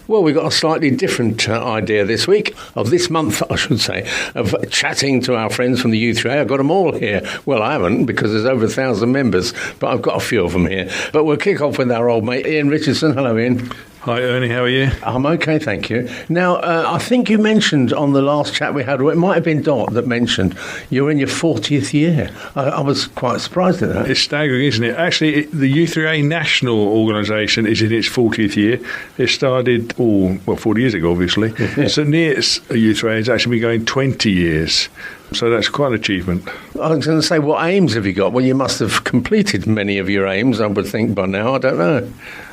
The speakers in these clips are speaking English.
Well, we've got a slightly different idea this week, of this month, I should say, of chatting to our friends from the U3A. I've got them all here. Well, I haven't, because there's over 1,000 members, but I've got a few of them here. But we'll kick off with our old mate, Ian Richardson. Hello, Ian. Hi, Ernie. How are you? I'm okay, thank you. Now, I think you mentioned on the last chat we had, or it might have been Dot that mentioned, you're in your 40th year. I was quite surprised at that. It's staggering, isn't it? Actually, the U3A national organisation is in its 40th year. It started, 40 years ago, obviously. St Neots U3A has actually been going 20 years. So that's quite an achievement. I was going to say, what aims have you got? Well, you must have completed many of your aims, I would think, by now. I don't know.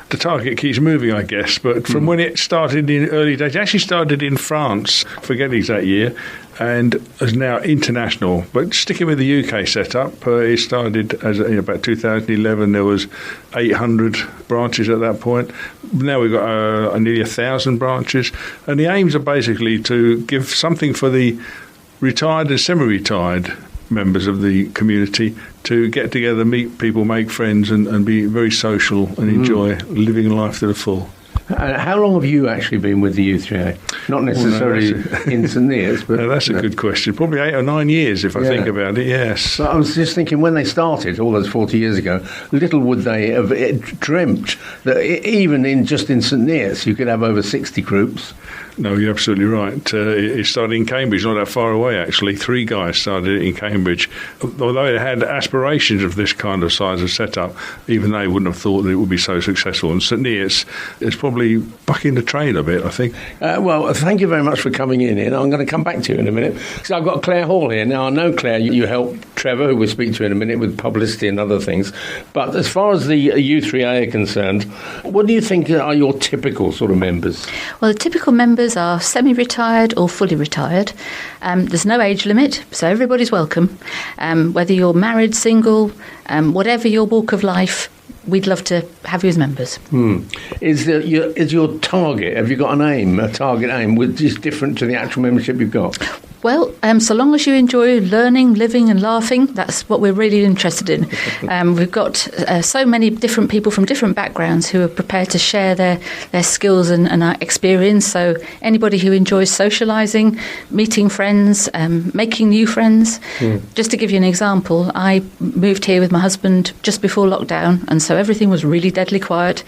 The target keeps moving, I guess, but from when it started in early days, it actually started in France, forget the exact year, and is now international. But sticking with the UK setup, it started as in about 2011. There was 800 branches at that point. Now we've got nearly 1,000 branches, and the aims are basically to give something for the retired and semi-retired members of the community to get together, meet people, make friends, and be very social and enjoy living life to the full. How long have you actually been with the U3A? Not necessarily in St Neots, but... No, that's a good question. Probably 8 or 9 years, if I think about it, yes. But I was just thinking, when they started, all those 40 years ago, little would they have dreamt that even in St Neots you could have over 60 groups. No, you're absolutely right. It started in Cambridge, not that far away, actually. 3 guys started it in Cambridge. Although it had aspirations of this kind of size of setup, even they wouldn't have thought that it would be so successful. And St Neots is probably bucking the trade a bit, I think. Well, thank you very much for coming in, Ian. I'm going to come back to you in a minute. So I've got Claire Hall here. Now, I know, Claire, you help Trevor, who we'll speak to in a minute, with publicity and other things. But as far as the U3A are concerned, what do you think are your typical sort of members? Well, the typical members are semi-retired or fully retired. There's no age limit, so everybody's welcome. Whether you're married, single, whatever your walk of life, we'd love to have you as members. Is your target, have you got a target aim, which is different to the actual membership you've got? Well, so long as you enjoy learning, living and laughing, that's what we're really interested in. We've got so many different people from different backgrounds who are prepared to share their skills and our experience. So anybody who enjoys socialising, meeting friends, making new friends. Just to give you an example, I moved here with my husband just before lockdown, and so everything was really deadly quiet.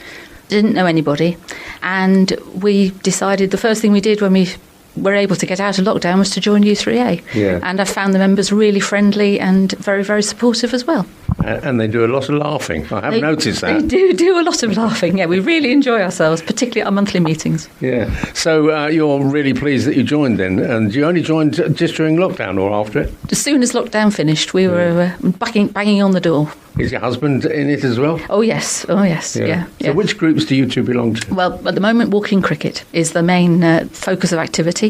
Didn't know anybody. And we decided the first thing we did when we were able to get out of lockdown was to join U3A. And I found the members really friendly and very, very supportive as well. And they do a lot of laughing. I have noticed that. They do a lot of laughing, yeah. We really enjoy ourselves, particularly at our monthly meetings. Yeah. So you're really pleased that you joined then. And you only joined just during lockdown or after it? As soon as lockdown finished, we were banging on the door. Is your husband in it as well? Oh, yes. Yeah. So which groups do you two belong to? Well, at the moment, walking cricket is the main focus of activity.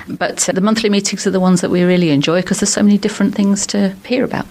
But the monthly meetings are the ones that we really enjoy because there's so many different things to hear about.